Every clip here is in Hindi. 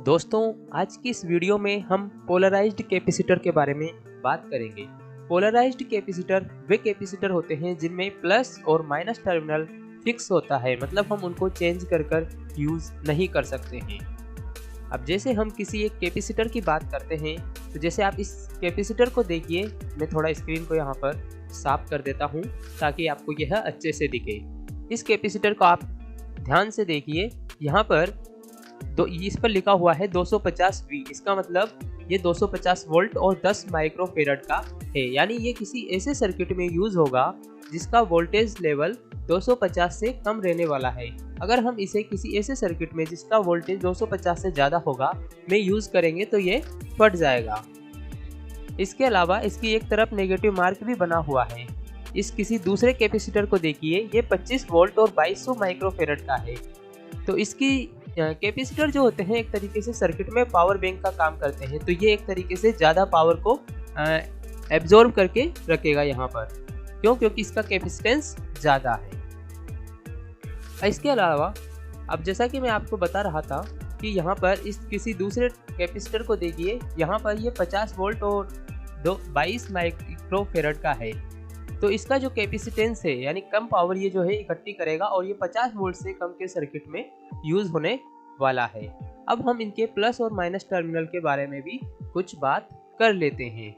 दोस्तों, आज की इस वीडियो में हम पोलराइज्ड कैपेसिटर के बारे में बात करेंगे। पोलराइज्ड कैपेसिटर वे कैपेसिटर होते हैं जिनमें प्लस और माइनस टर्मिनल फिक्स होता है, मतलब हम उनको चेंज कर यूज नहीं कर सकते हैं। अब जैसे हम किसी एक कैपेसिटर की बात करते हैं, तो जैसे आप इस कैपेसिटर को देखिए, मैं थोड़ा स्क्रीन को यहाँ पर साफ कर देता हूँ ताकि आपको यह अच्छे से दिखे। इस कैपेसिटर को आप ध्यान से देखिए, यहाँ पर इस पर लिखा हुआ है 250V। इसका मतलब ये 250 वोल्ट और 10 माइक्रोफेरड का है, यानी ये किसी ऐसे सर्किट में यूज होगा जिसका वोल्टेज लेवल 250 से कम रहने वाला है। अगर हम इसे किसी ऐसे सर्किट में जिसका वोल्टेज 250 से ज़्यादा होगा में यूज करेंगे तो ये फट जाएगा। इसके अलावा इसकी एक तरफ नेगेटिव मार्क भी बना हुआ है। इस किसी दूसरे कैपेसिटर को देखिए, ये 25 वोल्ट और 2200 माइक्रोफेरड का है। तो इसकी कैपेसिटर जो होते हैं एक तरीके से सर्किट में पावर बैंक का काम करते हैं, तो ये एक तरीके से ज़्यादा पावर को एब्जॉर्ब करके रखेगा यहाँ पर, क्योंकि इसका कैपेसिटेंस ज़्यादा है। इसके अलावा अब जैसा कि मैं आपको बता रहा था कि यहाँ पर इस किसी दूसरे कैपेसिटर को देखिए, यहाँ पर ये 50 वोल्ट और 22 माइक्रोफेरड का है। तो इसका जो कैपेसिटेंस है, यानी कम पावर ये जो है इकट्ठी करेगा और ये 50 वोल्ट से कम के सर्किट में यूज होने वाला है। अब हम इनके प्लस और माइनस टर्मिनल के बारे में भी कुछ बात कर लेते हैं।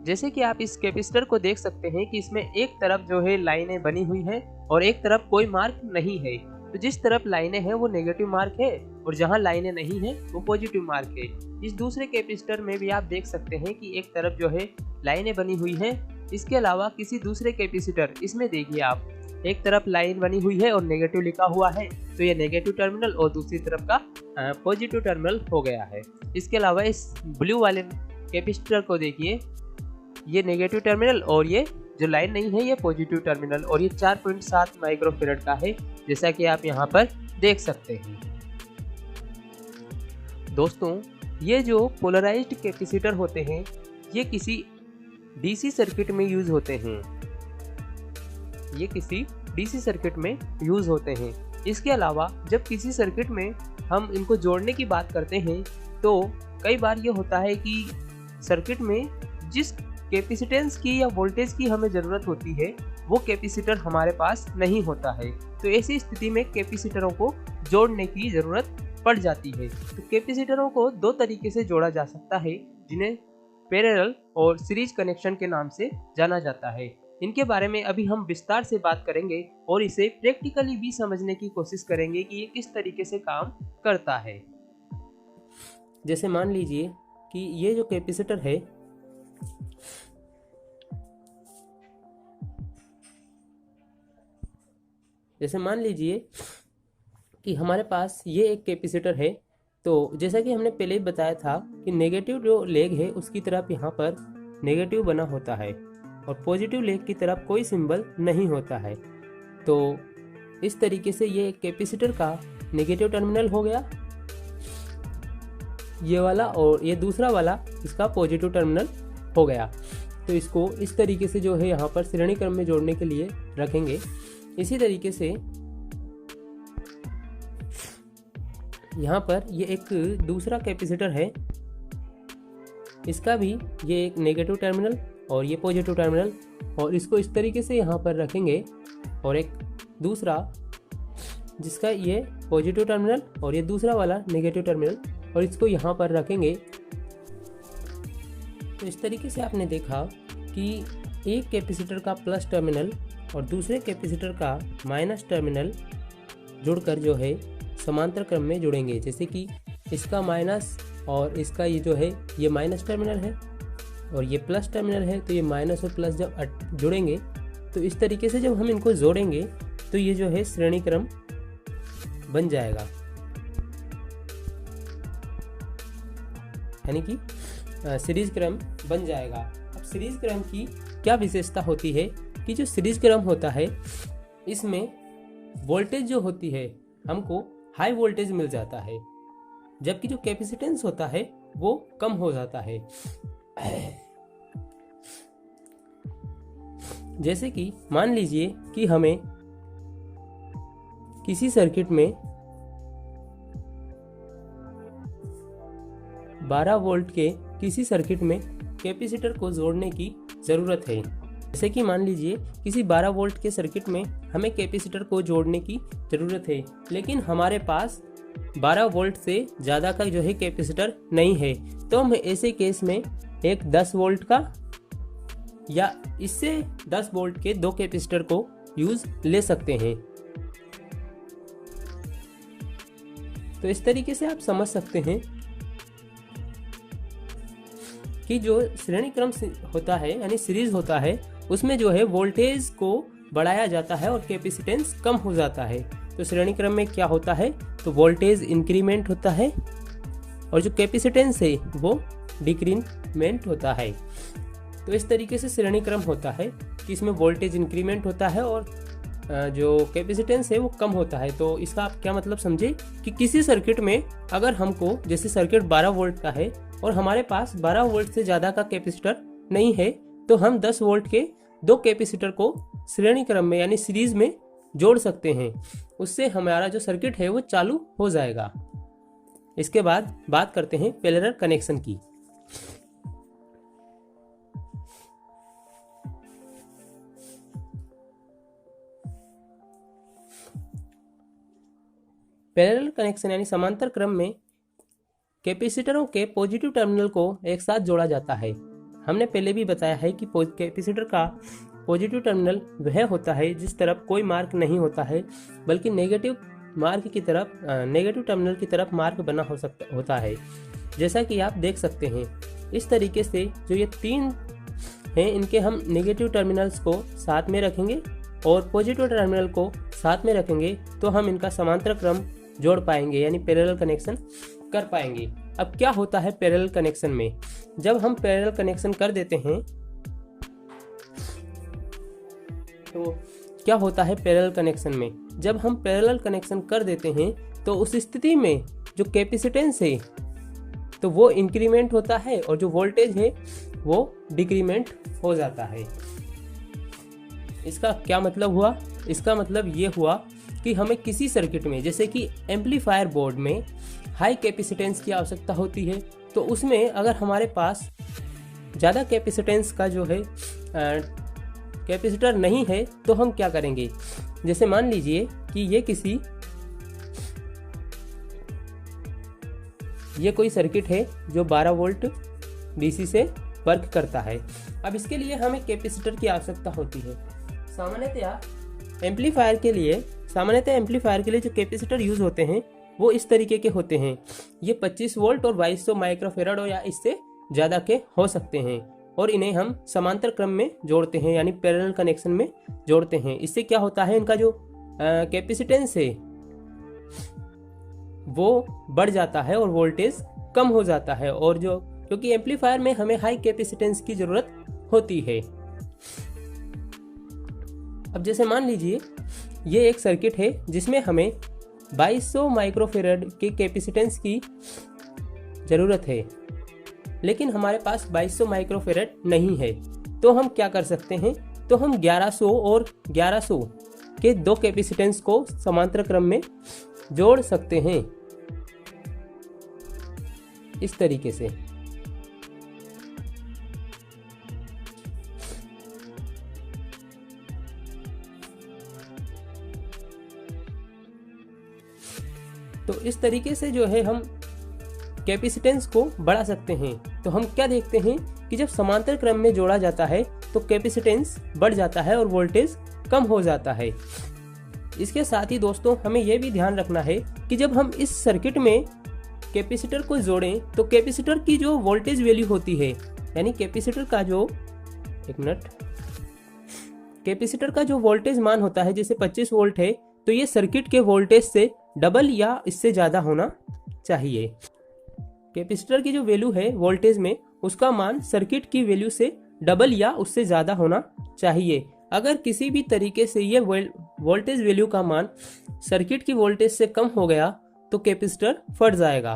जैसे कि आप इस कैपेसिटर को देख सकते हैं कि इसमें एक तरफ जो है लाइनें बनी हुई हैं और एक तरफ कोई मार्क नहीं है। तो जिस तरफ लाइनें हैं वो नेगेटिव मार्क है और जहां लाइनें नहीं है वो पॉजिटिव मार्क है। इस दूसरे कैपेसिटर में भी आप देख सकते हैं कि एक तरफ जो है लाइनें बनी हुई हैं। इसके अलावा किसी दूसरे कैपेसिटर, इसमें देखिए आप, एक तरफ लाइन बनी हुई है और नेगेटिव लिखा हुआ है, तो ये नेगेटिव टर्मिनल और दूसरी तरफ का पॉजिटिव टर्मिनल हो गया है। इसके अलावा इस ब्लू वाले कैपेसिटर को देखिए, ये नेगेटिव टर्मिनल और ये जो लाइन नहीं है ये पॉजिटिव टर्मिनल, और ये 4.7 माइक्रोफेरड का है, जैसा कि आप यहाँ पर देख सकते हैं। दोस्तों, ये जो पोलराइज्ड कैपेसिटर होते हैं ये किसी डीसी सर्किट में यूज होते हैं। ये किसी डीसी सर्किट में यूज होते हैं। इसके अलावा जब किसी सर्किट में हम इनको जोड़ने की बात करते हैं तो कई बार ये होता है कि सर्किट में जिस कैपेसिटेंस की या वोल्टेज की हमें ज़रूरत होती है वो कैपेसिटर हमारे पास नहीं होता है। तो ऐसी स्थिति में कैपेसिटरों को जोड़ने की ज़रूरत पड़ जाती है। तो कैपेसिटरों को दो तरीके से जोड़ा जा सकता है, जिन्हें पैरेलल और सीरीज कनेक्शन के नाम से जाना जाता है। इनके बारे में अभी हम विस्तार से बात करेंगे और इसे प्रैक्टिकली भी समझने की कोशिश करेंगे कि ये किस तरीके से काम करता है। जैसे मान लीजिए कि ये जो कैपेसिटर है, जैसे मान लीजिए कि हमारे पास ये एक कैपेसिटर है। तो जैसा कि हमने पहले ही बताया था कि नेगेटिव जो लेग है उसकी तरफ यहाँ पर नेगेटिव बना होता है और पॉजिटिव लेग की तरफ कोई सिंबल नहीं होता है। तो इस तरीके से ये कैपेसिटर का नेगेटिव टर्मिनल हो गया ये वाला, और ये दूसरा वाला इसका पॉजिटिव टर्मिनल हो गया। तो इसको इस तरीके से जो है यहाँ पर श्रेणी क्रम में जोड़ने के लिए रखेंगे। इसी तरीके से यहाँ पर ये एक दूसरा कैपेसिटर है, इसका भी ये एक नेगेटिव टर्मिनल और ये पॉजिटिव टर्मिनल, और इसको इस तरीके से यहाँ पर रखेंगे। और एक दूसरा जिसका ये पॉजिटिव टर्मिनल और ये दूसरा वाला नेगेटिव टर्मिनल, और इसको यहाँ पर रखेंगे। तो इस तरीके से आपने देखा कि एक कैपेसिटर का प्लस टर्मिनल और दूसरे कैपेसिटर का माइनस टर्मिनल जुड़कर जो है समांतर क्रम में जुड़ेंगे। जैसे कि इसका माइनस और इसका ये जो है ये माइनस टर्मिनल है और ये प्लस टर्मिनल है, तो ये माइनस और प्लस जब जुड़ेंगे तो इस तरीके से जब हम इनको जोड़ेंगे तो ये जो है श्रेणी क्रम बन जाएगा, यानी कि सीरीज क्रम बन जाएगा। अब सीरीज क्रम की क्या विशेषता होती है कि जो सीरीज क्रम होता है इसमें वोल्टेज जो होती है हमको हाई वोल्टेज मिल जाता है, जबकि जो कैपेसिटेंस होता है वो कम हो जाता है। जैसे कि मान लीजिए कि हमें किसी सर्किट में 12 वोल्ट के किसी सर्किट में कैपेसिटर को जोड़ने की ज़रूरत है। जैसे कि मान लीजिए किसी 12 वोल्ट के सर्किट में हमें कैपेसिटर को जोड़ने की ज़रूरत है, लेकिन हमारे पास 12 वोल्ट से ज़्यादा का जो है कैपेसिटर नहीं है, तो हम ऐसे केस में एक 10 वोल्ट का या इससे 10 वोल्ट के 2 कैपेसिटर को यूज़ ले सकते हैं। तो इस तरीके से आप समझ सकते हैं कि जो श्रेणी क्रम होता है यानी सीरीज होता है, उसमें जो है वोल्टेज को बढ़ाया जाता है और कैपेसिटेंस कम हो जाता है। तो श्रेणी क्रम में क्या होता है, तो वोल्टेज इंक्रीमेंट होता है और जो कैपेसिटेंस है वो डिक्रीमेंट होता है। तो इस तरीके से श्रेणी क्रम होता है कि इसमें वोल्टेज इंक्रीमेंट होता है और जो कैपेसिटेंस है वो कम होता है। तो इसका आप क्या मतलब समझे कि किसी सर्किट में अगर हमको, जैसे सर्किट 12 वोल्ट का है और हमारे पास 12 वोल्ट से ज़्यादा का कैपेसिटर नहीं है, तो हम 10 वोल्ट के 2 कैपेसिटर को श्रेणी क्रम में यानी सीरीज में जोड़ सकते हैं। उससे हमारा जो सर्किट है वो चालू हो जाएगा। इसके बाद बात करते हैं पैरेलल कनेक्शन की। पैरेलल कनेक्शन यानी समांतर क्रम में कैपेसिटरों के पॉजिटिव टर्मिनल को एक साथ जोड़ा जाता है। हमने पहले भी बताया है कि कैपेसिटर का पॉजिटिव टर्मिनल वह होता है जिस तरफ कोई मार्क नहीं होता है, बल्कि नेगेटिव टर्मिनल की तरफ मार्क बना होता है। जैसा कि आप देख सकते हैं, इस तरीके से जो ये 3 हैं, इनके हम नेगेटिव टर्मिनल्स को साथ में रखेंगे और पॉजिटिव टर्मिनल को साथ में रखेंगे, तो हम इनका समांतर क्रम जोड़ पाएंगे यानी पैरेलल कनेक्शन कर पाएंगे। अब क्या होता है पैरेलल कनेक्शन में, जब हम पैरेलल कनेक्शन कर देते हैं तो क्या होता है पैरेलल कनेक्शन में, जब हम पैरेलल कनेक्शन कर देते हैं तो उस स्थिति में जो कैपेसिटेंस है तो वो इंक्रीमेंट होता है और जो वोल्टेज है वो डिक्रीमेंट हो जाता है। इसका क्या मतलब हुआ, इसका मतलब ये हुआ कि हमें किसी सर्किट में, जैसे कि एम्पलीफायर बोर्ड में हाई कैपेसिटेंस की आवश्यकता होती है, तो उसमें अगर हमारे पास ज़्यादा कैपेसिटेंस का जो है कैपेसिटर नहीं है, तो हम क्या करेंगे। जैसे मान लीजिए कि ये कोई सर्किट है जो 12 वोल्ट डीसी से वर्क करता है। अब इसके लिए हमें कैपेसिटर की आवश्यकता होती है। सामान्यतः एम्पलीफायर के लिए जो कैपेसिटर यूज होते हैं वो इस तरीके के होते हैं। ये 25 वोल्ट और 2200 माइक्रोफेराड या इससे ज़्यादा के हो सकते हैं और इन्हें हम समांतर क्रम में जोड़ते हैं यानी पैरेलल कनेक्शन में जोड़ते हैं। इससे क्या होता है, इनका जो कैपेसिटेंस है वो बढ़ जाता है और वोल्टेज कम हो जाता है, और क्योंकि एम्पलीफायर में हमें हाई कैपेसिटेंस की ज़रूरत होती है। अब जैसे मान लीजिए ये एक सर्किट है जिसमें हमें 2200 माइक्रोफेराड के कैपेसिटेंस की ज़रूरत है, लेकिन हमारे पास 2200 माइक्रोफेराड नहीं है, तो हम क्या कर सकते हैं, तो हम 1100 और 1100 के 2 कैपेसिटेंस को समांतर क्रम में जोड़ सकते हैं इस तरीके से। तो इस तरीके से जो है हम कैपेसिटेंस को बढ़ा सकते हैं। तो हम क्या देखते हैं कि जब समांतर क्रम में जोड़ा जाता है तो कैपेसिटेंस बढ़ जाता है और वोल्टेज कम हो जाता है। इसके साथ ही दोस्तों हमें यह भी ध्यान रखना है कि जब हम इस सर्किट में कैपेसिटर को जोड़ें तो कैपेसिटर की जो वोल्टेज वैल्यू होती है, यानी कैपेसिटर का जो वोल्टेज मान होता है, जैसे 25 वोल्ट है, तो ये सर्किट के वोल्टेज से डबल या इससे ज़्यादा होना चाहिए। कैपेसिटर की जो वैल्यू है वोल्टेज में, उसका मान सर्किट की वैल्यू से डबल या उससे ज़्यादा होना चाहिए। अगर किसी भी तरीके से ये वोल्टेज वैल्यू का मान सर्किट की वोल्टेज से कम हो गया तो कैपेसिटर फट जाएगा।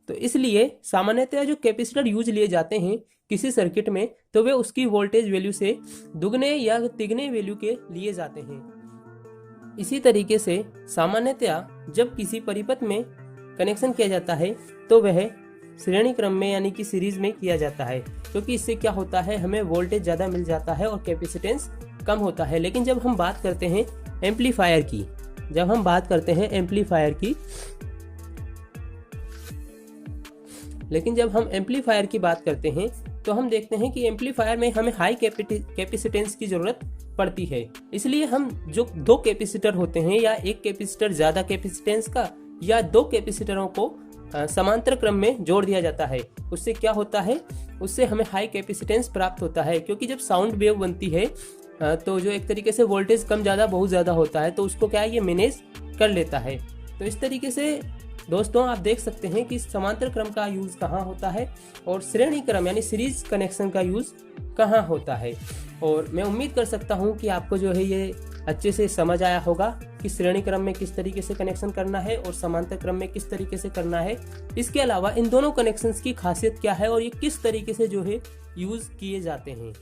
तो इसलिए सामान्यतः जो कैपेसिटर यूज लिए जाते हैं किसी सर्किट में, तो वे उसकी वोल्टेज वैल्यू से दुगने या तिगने वैल्यू के लिए जाते हैं। इसी तरीके से सामान्यतः जब किसी परिपथ में कनेक्शन किया जाता है तो वह श्रेणी क्रम में यानी कि सीरीज में किया जाता है, क्योंकि इससे क्या होता है, हमें वोल्टेज ज़्यादा मिल जाता है और कैपेसिटेंस कम होता है। लेकिन जब हम बात करते हैं एम्पलीफायर की, लेकिन जब हम एम्पलीफायर की बात करते हैं तो हम देखते हैं कि एम्पलीफायर में हमें हाई कैपेसिटेंस की ज़रूरत पड़ती है। इसलिए हम जो दो कैपेसिटर होते हैं, या एक कैपेसिटर ज़्यादा कैपेसिटेंस का या दो कैपेसिटरों को समांतर क्रम में जोड़ दिया जाता है। उससे क्या होता है, उससे हमें हाई कैपेसिटेंस प्राप्त होता है, क्योंकि जब साउंड वेव बनती है तो जो एक तरीके से वोल्टेज कम ज़्यादा बहुत ज़्यादा होता है, तो उसको क्या है, ये मैनेज कर लेता है। तो इस तरीके से दोस्तों आप देख सकते हैं कि समांतर क्रम का यूज़ कहाँ होता है और श्रेणी क्रम यानी सीरीज कनेक्शन का यूज़ कहाँ होता है। और मैं उम्मीद कर सकता हूँ कि आपको जो है ये अच्छे से समझ आया होगा कि श्रेणी क्रम में किस तरीके से कनेक्शन करना है और समांतर क्रम में किस तरीके से करना है। इसके अलावा इन दोनों कनेक्शंस की खासियत क्या है और ये किस तरीके से जो है यूज़ किए जाते हैं।